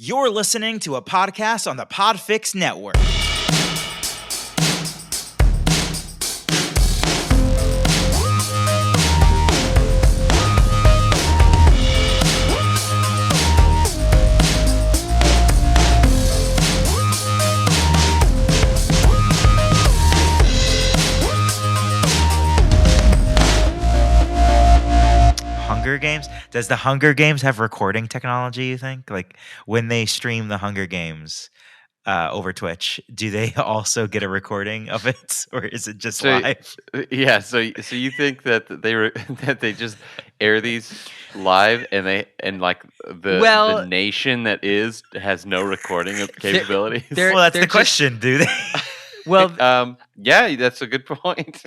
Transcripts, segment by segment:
You're listening to a podcast on the Podfix Network. Hunger Games? Does the Hunger Games have recording technology, you think? Like when they stream the Hunger Games over Twitch, do they also get a recording of it, or is it just live? Yeah, so you think that that they just air these live and the nation that has no recording of capabilities? Well, that's the question. Do they? Well, yeah, that's a good point.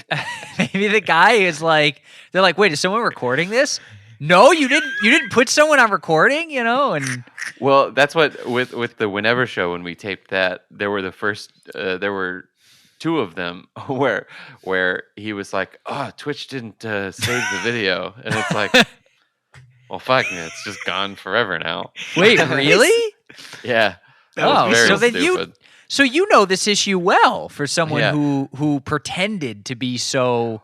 Maybe the guy is like, they're like, wait, is someone recording this? No, you didn't put someone on recording, and well, that's what with the Whenever show when we taped that, there were two of them where he was like, oh, Twitch didn't save the video, and it's like, well, fuck, it's just gone forever now. Wait, really? Yeah. So then so you know this issue well for someone who pretended to be so.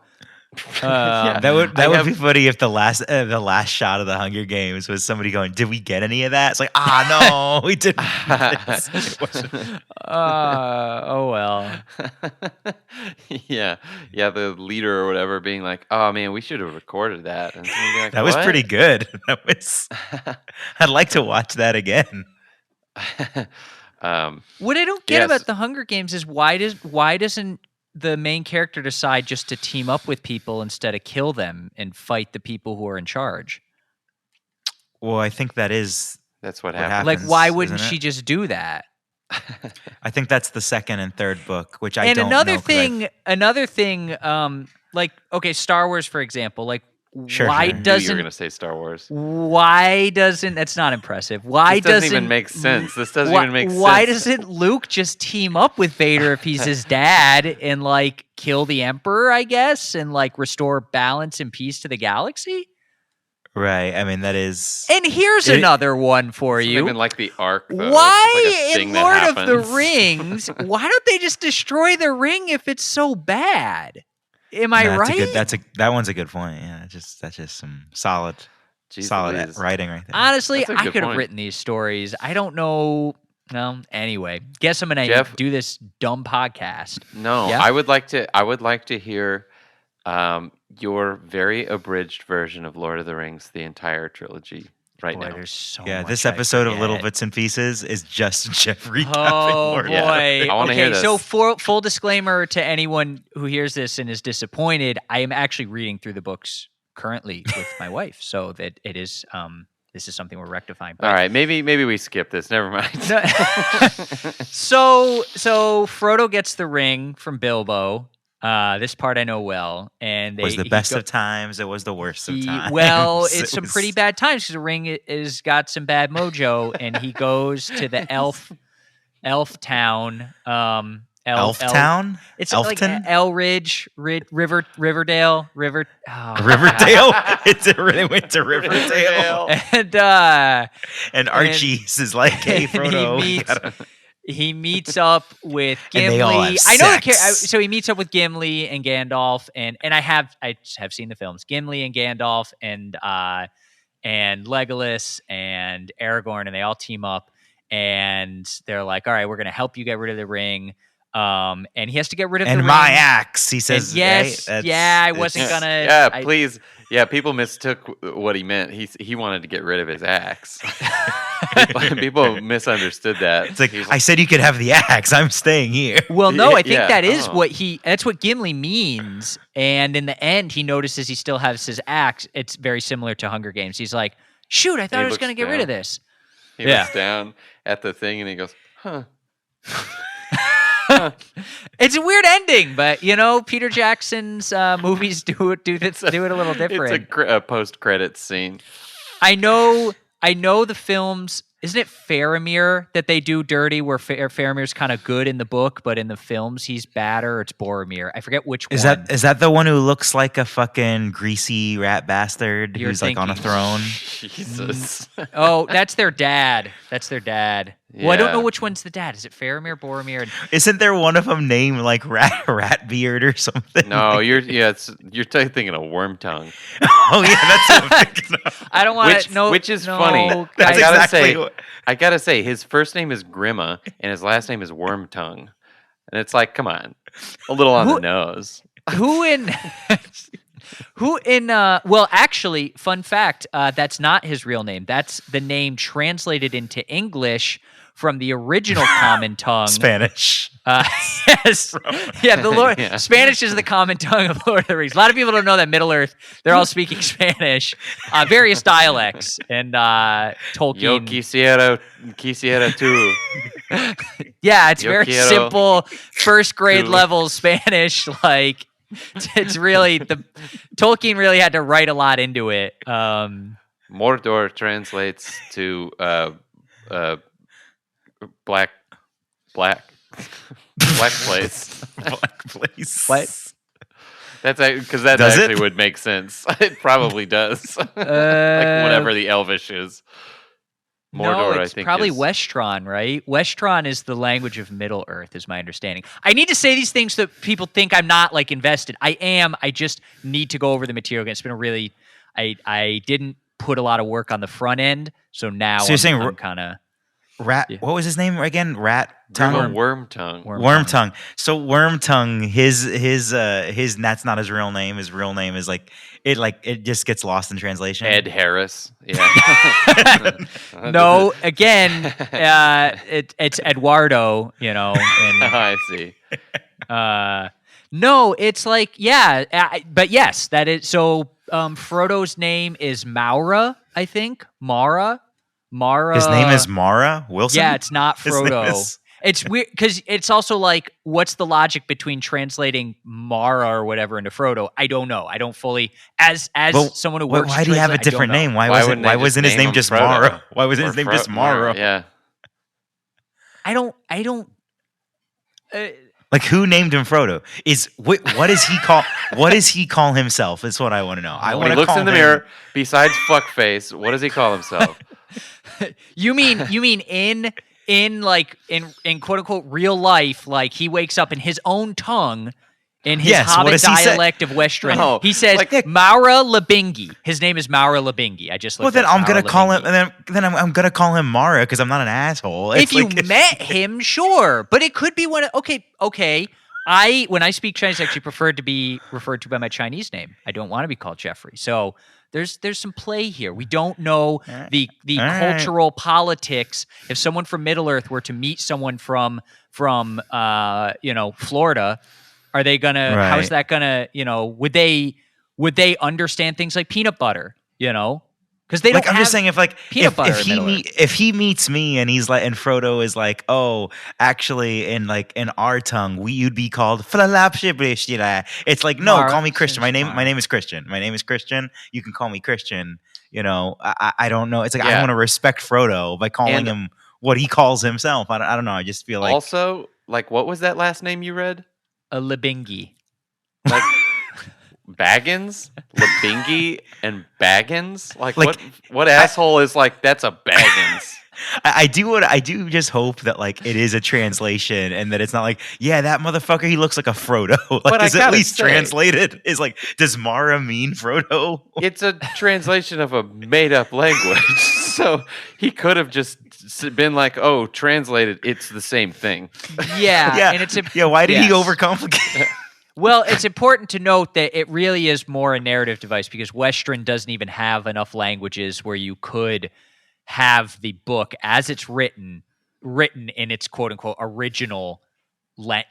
That would be funny if the last shot of the Hunger Games was somebody going, "Did we get any of that?" It's like, no, we didn't. Oh well. Yeah. The leader or whatever being like, "Oh man, we should have recorded that." And like, that was pretty good. I'd like to watch that again. What I don't get about the Hunger Games is why doesn't the main character decide just to team up with people instead of kill them and fight the people who are in charge? Well, I think that's what happens. Like, why wouldn't she just do that? I think that's the second and third book, which I don't know. And another thing, like, okay, Star Wars, for example, like, Sure. Why doesn't you were going to say Star Wars? Why doesn't that's not impressive? Why doesn't even make sense? This doesn't even make sense. Why doesn't Luke just team up with Vader if he's his dad and like kill the Emperor, I guess, and like restore balance and peace to the galaxy? Right. I mean, that is. And here's another one for you. Even like the Ark. Though. Why in Lord of the Rings? Why don't they just destroy the ring if it's so bad? Am I right? That one's a good point. Yeah, that's just some solid writing right there. Honestly, I could have written these stories. I don't know. No, anyway, guess I'm gonna do this dumb podcast. No, yeah? I would like to hear your very abridged version of Lord of the Rings, the entire trilogy. Right now. There's so much this episode of Little Bits and Pieces is just Jeff recapping. Oh boy! I want to hear this. So full disclaimer to anyone who hears this and is disappointed, I am actually reading through the books currently with my wife, so that it is this is something we're rectifying. All right, maybe we skip this. Never mind. So Frodo gets the ring from Bilbo. This part I know well, and it was the best of times. It was the worst of times. Well, it's some pretty bad times because the ring is got some bad mojo, and he goes to the elf town. Elf town. It's Elfton? like Elridge, Riverdale. Riverdale. They went to Riverdale, and Archie's is like, "Hey, Frodo." He meets up with Gimli. And they all have sex. So he meets up with Gimli and Gandalf, and I have seen the films. Gimli and Gandalf and Legolas and Aragorn, and they all team up, and they're like, "All right, we're gonna help you get rid of the ring." And he has to get rid of the ring. And my axe, he says. I wasn't gonna. Yeah, please. Yeah, people mistook what he meant. He wanted to get rid of his axe. People misunderstood that. It's like, I said you could have the axe. I'm staying here. Well, no, I think that is that's what Gimli means. And in the end, he notices he still has his axe. It's very similar to Hunger Games. He's like, shoot, I thought I was going to get rid of this. He looks down at the thing and he goes, huh. It's a weird ending, but Peter Jackson's movies do it a little different. It's a post-credits scene. I know the films Isn't it Faramir that they do dirty, where Faramir's kind of good in the book, but in the films he's bad, or it's Boromir? I forget which Is one. that the one who looks like a fucking greasy rat bastard You're who's like on a thinking- throne? Jesus. Oh, that's their dad. That's their dad. Well, I don't know Yeah. which one's the dad. Is it Faramir, Boromir? And Isn't there one of them named like Ratbeard or something? No, you're thinking of Wormtongue. Oh yeah, that's what I'm thinking of. I don't want to know. Which is no, funny. That's guys, exactly what- I gotta say, his first name is Grima and his last name is Wormtongue, and it's like, come on, a little on the nose. who in well, actually, fun fact, that's not his real name. That's the name translated into English from the original common tongue. Spanish. Yes. Yeah, the Lord Yeah. Spanish is the common tongue of Lord of the Rings. A lot of people don't know that Middle Earth, they're all speaking Spanish, various dialects, and Yo Tolkien. quisiera tú. Yeah, it's Yo very quiero simple first grade tú. level Spanish. Like, it's really Tolkien really had to write a lot into it. Mordor translates to black black place. Black place. What? That's because that Does actually it? would make sense. It probably does. Like whatever the Elvish is. Mordor, no, I it's think, probably is Westron, right? Westron is the language of Middle Earth, is my understanding. I need to say these things so that people think I'm not like invested. I am. I just need to go over the material again. It's been a really, I didn't put a lot of work on the front end, so now So you're saying I'm kind of Rat. Yeah. What was his name again? Rat tongue. Grima Wormtongue. Wormtongue. So Wormtongue, his that's not his real name. His real name is like it just gets lost in translation. Ed Harris. Yeah. No, again, it's Eduardo, and I see. no, it's like, yeah, but yes, that is so. Frodo's name is Maura, I think. Mara. His name is Mara Wilson. Yeah, it's not His name Frodo. is- It's weird because it's also like, what's the logic between translating Mara or whatever into Frodo? I don't know. I don't fully, as Well, someone who why works. why do you have a different name? Why wouldn't they wasn't his just name him just Frodo? Mara? Why wasn't Or his name just Mara? Yeah. I don't. Like who named him Frodo? What does he call? What does he call himself? That's what I want to know. I When want he to looks call in the him- mirror, besides fuckface, what does he call himself? You mean in quote unquote real life, like he wakes up in his own tongue, in his Yes, what Hobbit does he say? dialect of Western. No, He says like- Maura Labingi. His name is Maura Labingi. I just looked Well, then up I'm gonna Maura call him, Labingi. and then I'm gonna call him Mara because I'm not an asshole. If It's you like- met him, sure, but it could be one. Okay. When I speak Chinese, I actually prefer to be referred to by my Chinese name. I don't want to be called Jeffrey. So there's some play here. We don't know the All right. cultural politics. If someone from Middle Earth were to meet someone from Florida, are they gonna? Right. How's that gonna? Would they understand things like peanut butter? Because they don't. Like I'm just saying, if peanut butter in he Middle Earth. if he meets me and he's like, and Frodo is like, oh, actually, in our tongue, you'd be called Flalapshibishira. It's like, no, Mara. call me Christian. My Mara. name is Christian. My name is Christian. You can call me Christian. I don't know. It's like I Yeah. want to respect Frodo by calling And- him what he calls himself. I don't know. I just feel like Also, like, what was that last name you read? A Labingi. Like Baggins, Labingi, and Baggins. Like what asshole is like that's a Baggins? I do just hope that like it is a translation and that it's not like, yeah, that motherfucker, he looks like a Frodo. But I is at gotta least say- translated. Is like, does Mara mean Frodo? It's a translation of a made-up language, so he could have just been like, "Oh, translated, it's the same thing." Yeah, Yeah, and it's why did he yes. overcomplicate? Well, it's important to note that it really is more a narrative device because Western doesn't even have enough languages where you could have the book as it's written in its quote unquote original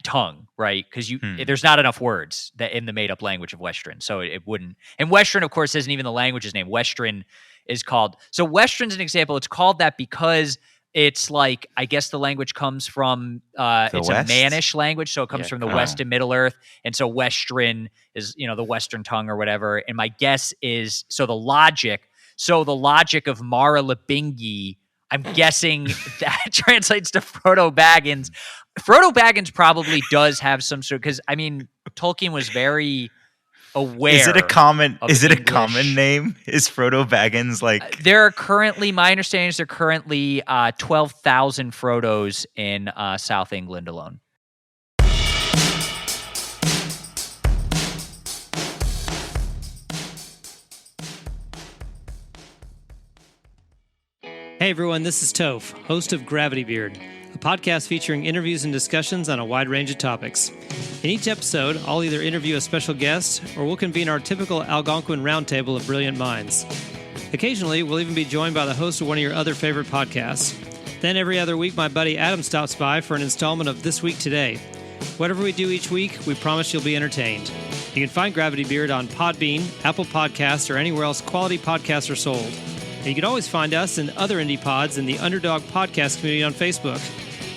tongue, right? Because there's not enough words that in the made up language of Western, so it wouldn't. And Western, of course, isn't even the language's name. Western is called. So Western's an example. It's called that because it's like, I guess the language comes from it's West? a Manish language, so it comes Yeah, from the oh. West and Middle Earth, and so Western is the Western tongue or whatever. And my guess is the logic of Mara Labingi, I'm guessing that translates to Frodo Baggins. Frodo Baggins probably does have some sort, because I mean, Tolkien was very aware. Is it a common? of Is it a English. common name? Is Frodo Baggins like? There are currently, my understanding is there are currently 12,000 Frodos in South England alone. Hey everyone, this is Toph, host of Gravity Beard, a podcast featuring interviews and discussions on a wide range of topics. In each episode, I'll either interview a special guest or we'll convene our typical Algonquin roundtable of brilliant minds. Occasionally, we'll even be joined by the host of one of your other favorite podcasts. Then every other week, my buddy Adam stops by for an installment of This Week Today. Whatever we do each week, we promise you'll be entertained. You can find Gravity Beard on Podbean, Apple Podcasts, or anywhere else quality podcasts are sold. And you can always find us and other indie pods in the Underdog Podcast community on Facebook.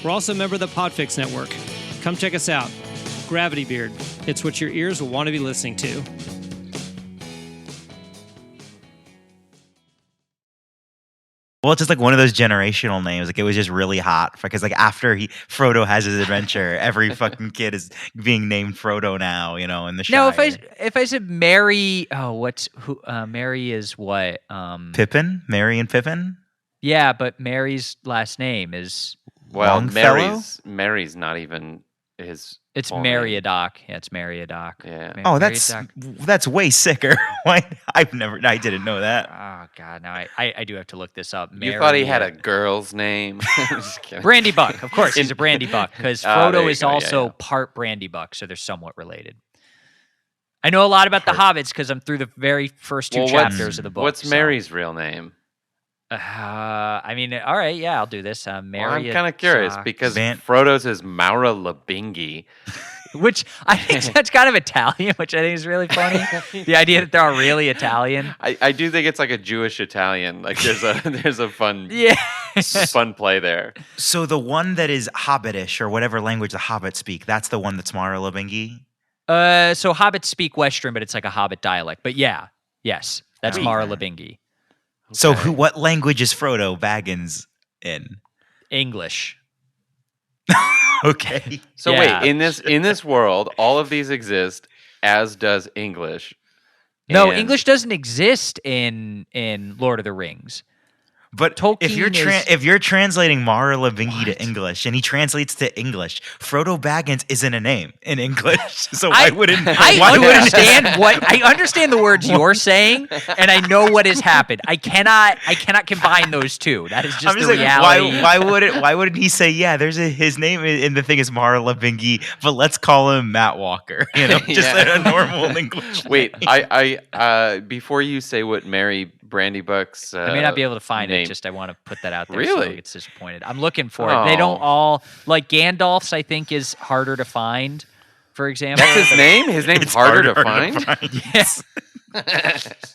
We're also a member of the Podfix Network. Come check us out. Gravity Beard. It's what your ears will want to be listening to. Well, it's just like one of those generational names. Like it was just really hot because like after Frodo has his adventure, every fucking kid is being named Frodo now. You know, in the No, Shire. if I said Mary, Mary is what? Pippin, Merry and Pippin. Yeah, but Mary's last name is Longfellow? Mary's not even his. it's full name. Meriadoc. Yeah, it's Meriadoc. Yeah. Ma- Oh, that's Meriadoc. way sicker. Why? I didn't know that. Oh God, no, I do have to look this up. You thought he had a girl's name? I'm just kidding. Brandy Buck. Of course, he's a Brandy Buck because there Frodo you is go, yeah, also yeah. part Brandy Buck, so they're somewhat related. I know a lot about the Hobbits because I'm through the very first two Well, chapters of the book. What's so- Mary's real name? I mean, all right, yeah, I'll do this. Well, Mary. I'm kind of curious because Frodo's is Maura Labingi. Which I think that's kind of Italian, which I think is really funny. The idea that they're really Italian. I do think it's like a Jewish Italian. Like there's a fun Yeah. fun play there. So the one that is Hobbitish or whatever language the Hobbits speak, that's the one that's Mara Labingi. So hobbits speak Western, but it's like a Hobbit dialect. But yeah, yes, that's Oh, Mara okay. Labingi. So Okay. what language is Frodo Baggins in? English. Okay. So Yeah. wait, in this world, all of these exist, as does English. No, And- English doesn't exist in Lord of the Rings. But if you're Tolkien is- if you're translating Mara Labingi to What? English and he translates to English, Frodo Baggins isn't a name in English. So why wouldn't I understand the words you're saying, and I know what has happened. I cannot combine those two. That is just I'm just the like, reality. why wouldn't he say, yeah, his name in the thing is Mara Labingi, but let's call him Matt Walker, you know, just Yeah. a normal English Wait, name. I before you say what Mary Brandy Buck's I may not be able to find name. it. Just I want to put that out there. So Really? I get disappointed. I'm looking for it. They don't Oh. all like Gandalf's. I think is harder to find. For example, That's his name. His name's It's harder to find. Yes.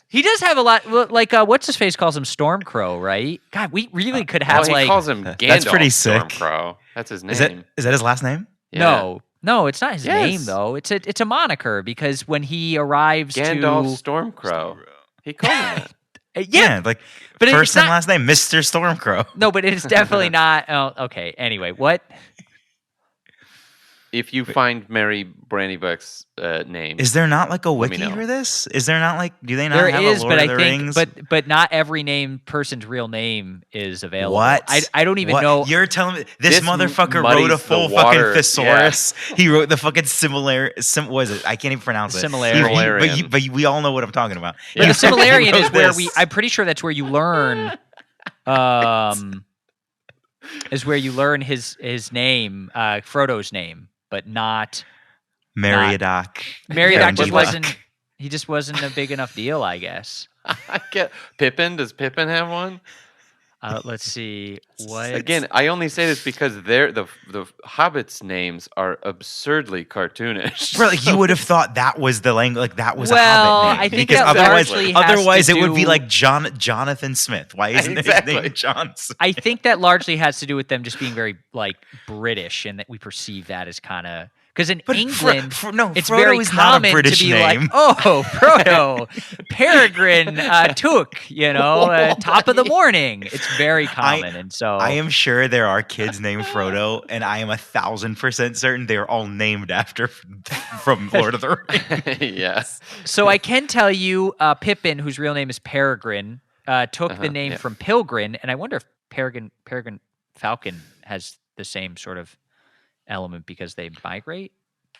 He does have a lot. Like what's his face calls him Stormcrow, right? God, we really could have Well, he like calls him Gandalf. That's pretty sick. Stormcrow. That's his name. Is that his last name? Yeah. No, it's not his Yes. name though. It's a moniker because when he arrives Gandalf to Stormcrow. He calls him that. yeah, like but first it's and not- last name, Mr. Stormcrow. no, but it's definitely not. Oh, okay. Anyway, what? If you find Mary Brandy Buck's name, Is there not like a Let me wiki know. for this? Is there not like do they not There have is, a Lord but of I the think, Rings? but not every name person's real name is available. What? I don't even What? know. You're telling me this This motherfucker muddies wrote a the full water, fucking thesaurus. He wrote the fucking was it? I can't even pronounce it. Similarian. But we all know what I'm talking about. But Yeah. the Similarian He is wrote where this. I'm pretty sure that's where you learn. Is where you learn his name, Frodo's name, but not Meriadoc. Meriadoc. but like- He just wasn't a big enough deal, I guess. I get Pippin. Does Pippin have one? Let's see what Again, I only say this because the hobbits' names are absurdly cartoonish. Bro, like you would have thought that was the language, like that was Well, a Hobbit name. I think because that otherwise, largely has to otherwise it would be do- like Jonathan Smith. Why isn't Exactly. his name Johnson? I think that largely has to do with them just being very like British, and that we perceive that as kind of Because in But England, no, it's Frodo very is not a common British to be name. like, "Oh, Frodo, Peregrine Took," top of the morning. It's very common, and so I am sure there are kids named Frodo, and I am 1,000% certain they are all named after from Lord of the Rings. Yes. So I can tell you, Pippin, whose real name is Peregrine, took the name from Pilgrim, and I wonder if Peregrine Falcon has the same sort of element because they migrate.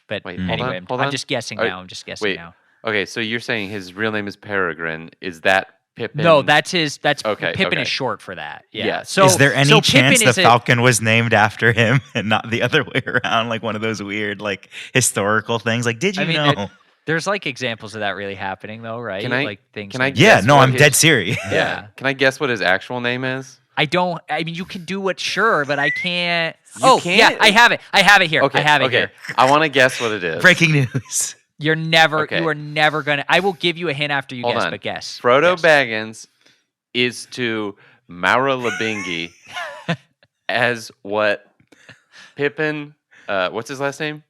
But Wait, anyway, hold I'm on. just guessing Are- now. I'm just guessing Wait. now. Okay, so you're saying his real name is Peregrine. Is that Pippin? No, that's his. That's Okay, Pippin okay. is short for that. Yeah. Yes. So Is there any so chance Pippin the is Falcon was named after him and not the other way around? Like one of those weird, like historical things. Like, did you know? There's like examples of that really happening, though, right? Can I- like things. can I named- Yeah, guess no, what I'm his- dead serious. Yeah. Can I guess what his actual name is? I don't. I mean, you can do it, sure, but I can't. You Yeah, can't? I have it. I have it here. Okay. I have it okay. here. I want to guess what it is. Breaking news. You're never. Okay. You are never gonna. I will give you a hint after you Hold guess, on. but guess. Frodo Guess. Baggins is to Maura Labingi as what Pippin. What's his last name?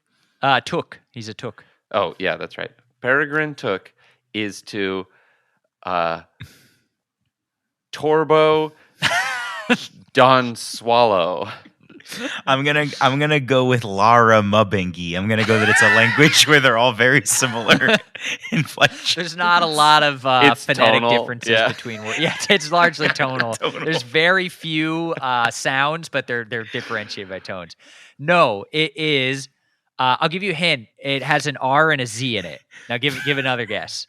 Took. He's a Took. Oh, yeah, that's right. Peregrine Took is to Torbo Don Swallow. I'm gonna go with Lara Mubingi. I'm gonna go that it's a language where they're all very similar inflection. There's not a lot of It's phonetic tonal, differences yeah. between words. Yeah, it's largely tonal. Tonal. There's very few sounds, but they're differentiated by tones. No, it is. I'll give you a hint. It has an R and a Z in it. Now give another guess.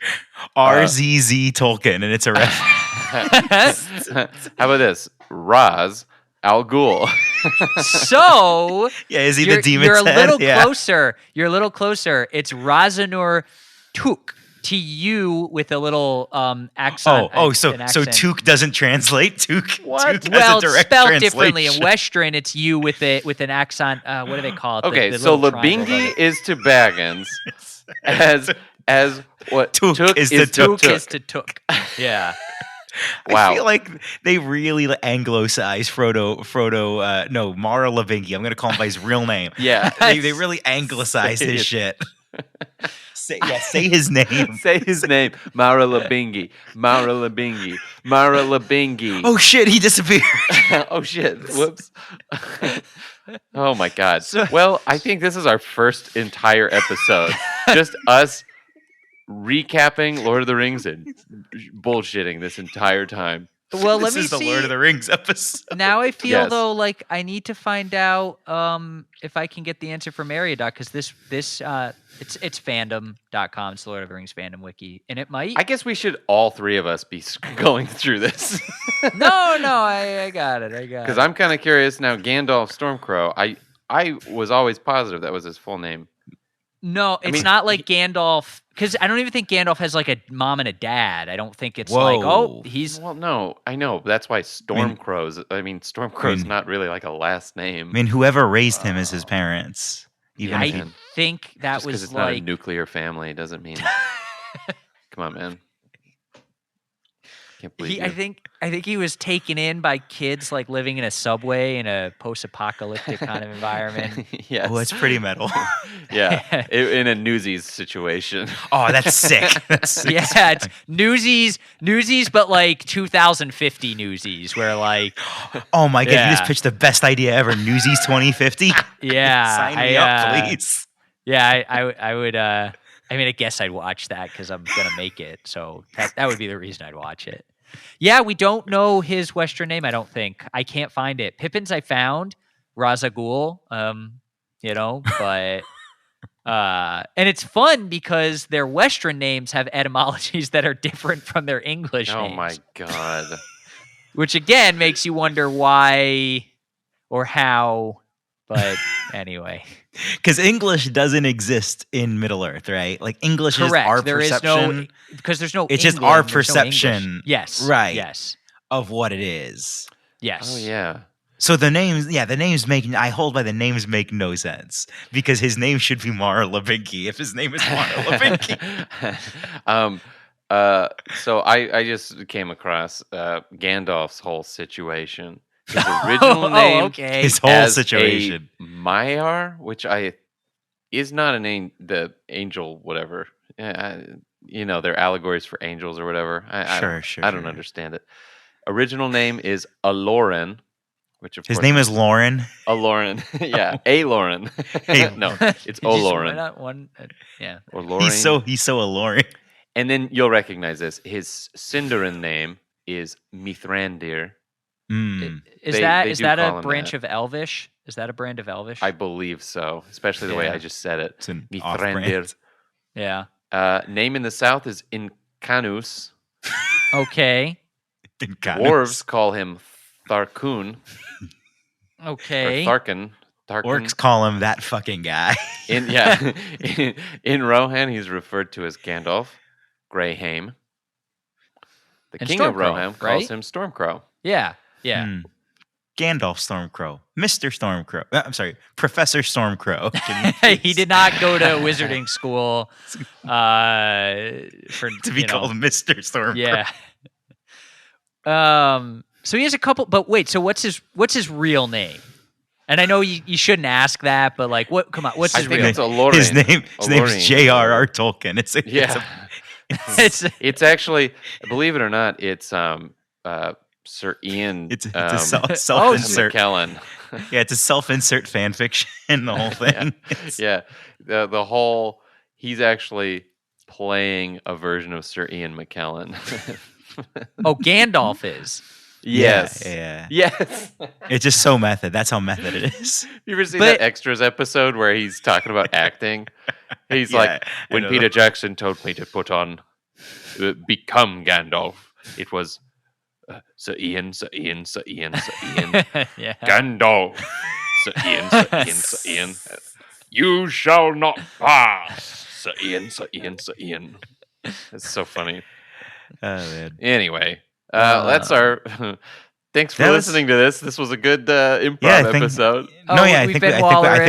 RZZ Tolkien, and it's a ref. How about this? Raz Al Ghul. So Yeah, is he you're, the demon's you're a head? little Yeah. closer. You're a little closer. It's Razanur Tuk. T-U with a little accent. So an accent. Took doesn't translate. Took. What? Took has Well, a it's direct spelled differently. In translation. Western, it's U with an accent. What do they call it? Okay, The so little triangle above Labingi it. is to Baggins as what Took is to Tuk Took. is to Took. Yeah. Wow. I feel like they really anglicize Frodo. No, Mara Labingi. I'm gonna call him by his real name. Yeah. They really anglicized Say his it. shit. Say his name. Say his name. Mara Labingi. Mara Labingi. Mara Labingi. Oh shit, he disappeared. Oh shit. Whoops. Oh my god. Well, I think this is our first entire episode. Just us recapping Lord of the Rings and bullshitting this entire time. Well, let This me is the see. Lord of the Rings episode. Now I feel Yes. though like I need to find out if I can get the answer from Ariadoc because this it's fandom.com. It's the Lord of the Rings fandom wiki, and it might. I guess we should all three of us be going through this. No, I got it. Because I'm kind of curious now. Gandalf Stormcrow. I was always positive that was his full name. No, it's mean, not like Gandalf because I don't even think Gandalf has like a mom and a dad. I don't think it's like Whoa. he's Well, no, I know. That's why Stormcrow's. Stormcrow's not really like a last name. I mean, whoever raised him is his parents. Even I if he, man. think that Just because was it's not a like nuclear family doesn't mean. Come on, man. Can't believe I you. think he was taken in by kids like living in a subway in a post-apocalyptic kind of environment. Yes. oh, that's pretty metal. Yeah. In a Newsies situation. Oh, that's sick. That's sick. Yeah, it's Newsies, but like 2050 Newsies, where like, Oh my god, you Yeah. just pitched the best idea ever. Newsies 2050. yeah, Sign me up, please. Yeah, I would. I mean, I guess I'd watch that because I'm gonna make it. So that would be the reason I'd watch it. Yeah, we don't know his Western name. I don't think I can't find it. Pippin's I found Razagul. But. And it's fun because their Western names have etymologies that are different from their English Oh names. my god. Which again makes you wonder why or how. But anyway, Because English doesn't exist in Middle Earth, right? Like English is correct. our There is perception no because there's no. It's just England, our there's no English. perception. Yes. Right. Yes. of what it is. Yes. Oh yeah. So the names make. I hold by the names make no sense because his name should be Mara Labinki if his name is Mara Labinki. So I just came across Gandalf's whole situation. His original name okay. His whole as situation. a Maiar, which I is not the angel, whatever. They're allegories for angels or whatever. I don't Sure. understand it. Original name is Aloran, which of His course name is Lauren. Aloran. Yeah, a Lauren. Hey. No, it's You just- why Oloran not one? Yeah. or Lauren. He's so alluring. And then you'll recognize this. His Sindarin name is Mithrandir. Mm. Is They that do a call him branch that. of Elvish? Is that a brand of Elvish? I believe so, especially the way Yeah. I just said it. It's an Mithrandir. Yeah. Name in the south is Incanus. Okay. Dwarves call him Tharkun Okay. or Tharkin. Orcs call him that fucking guy. In Rohan, he's referred to as Gandalf Greyhame. The And king of Stormcrow, Rohan calls right? him Stormcrow. Yeah. Yeah. Hmm. Gandalf Stormcrow, Mr. Stormcrow. I'm sorry, Professor Stormcrow. He did not go to wizarding school for to be called Mr. Stormcrow. Yeah. So he has a couple, but wait. So what's his real name? And I know you shouldn't ask that, but like, what? Come on, what's I his think real it's name? Aloran. His name Aloran. is J.R.R. Tolkien. It's Actually, believe it or not, it's Sir Ian. It's a self-insert. McKellen. Yeah, it's a self-insert fan fiction. The whole thing. Yeah, the whole. He's actually playing a version of Sir Ian McKellen. Gandalf is. Yes. Yeah. Yes. It's just so method. That's how method it is. You ever seen But- that extras episode where he's talking about acting? He's Yeah, like, I when know Peter that. Jackson told me to put on become Gandalf, it was Sir Ian, Sir Ian, Sir Ian, Sir Ian, Yeah. Gandalf, Sir Ian, Sir Ian, Sir Ian. You shall not pass, Sir Ian, Sir Ian, Sir Ian. It's so funny. Oh man. Anyway, that's our. Thanks for That was- listening to this. This was a good improv Yeah, I think- episode. No, yeah, I we've think been I think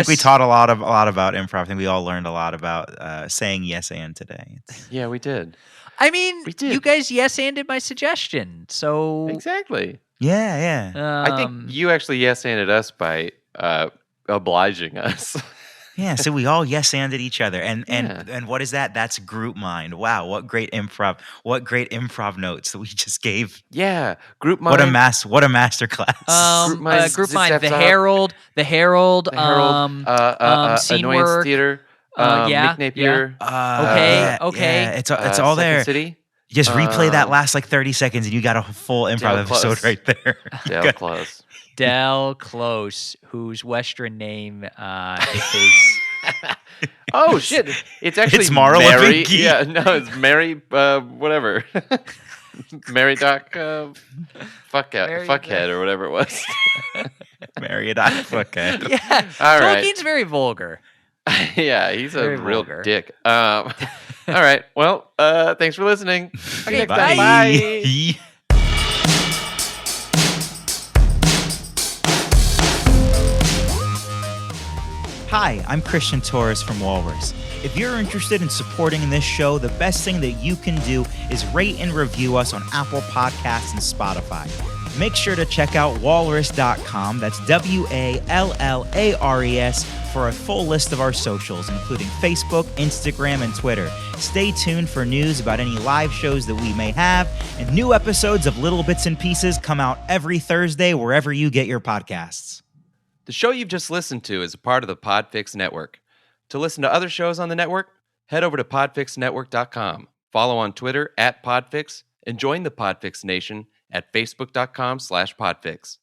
we Wallares. taught a lot about improv. I think we all learned a lot about saying yes and today. Yeah, we did. I mean, We did. you guys yes-anded my suggestion, so Exactly. Yeah. I think you actually yes-anded us by obliging us. Yeah, so we all yes-anded each other, Yeah. and what is that? That's group mind. Wow, what great improv! What great improv notes that we just gave. Yeah, group mind. What a master class. group Mind, mind, zip, the zap, zap. Herald, The Herald, scene Annoyance work, Theater, yeah, Mick Napier, Okay. it's all Second there. City, Just replay that um, last like 30 seconds, and you got a full improv Dale episode Close. right there. Dale Close. Del Close, whose Western name is Oh shit! It's actually It's Mara Mary. Levine. Yeah, no, it's Mary. Whatever. Mary Doc. Fuckhead or whatever it was. Marriott. Okay. yeah. All right. Tolkien's very vulgar. Yeah, he's a Very real vulgar. dick. All right. Well, thanks for listening. See you next Bye. time. Bye. Hi, I'm Christian Torres from Wallares. If you're interested in supporting this show, the best thing that you can do is rate and review us on Apple Podcasts and Spotify. Make sure to check out Wallares.com, that's Wallares, for a full list of our socials, including Facebook, Instagram, and Twitter. Stay tuned for news about any live shows that we may have, and new episodes of Little Bits and Pieces come out every Thursday wherever you get your podcasts. The show you've just listened to is a part of the Podfix Network. To listen to other shows on the network, head over to podfixnetwork.com. Follow on Twitter @Podfix and join the Podfix Nation at facebook.com/Podfix.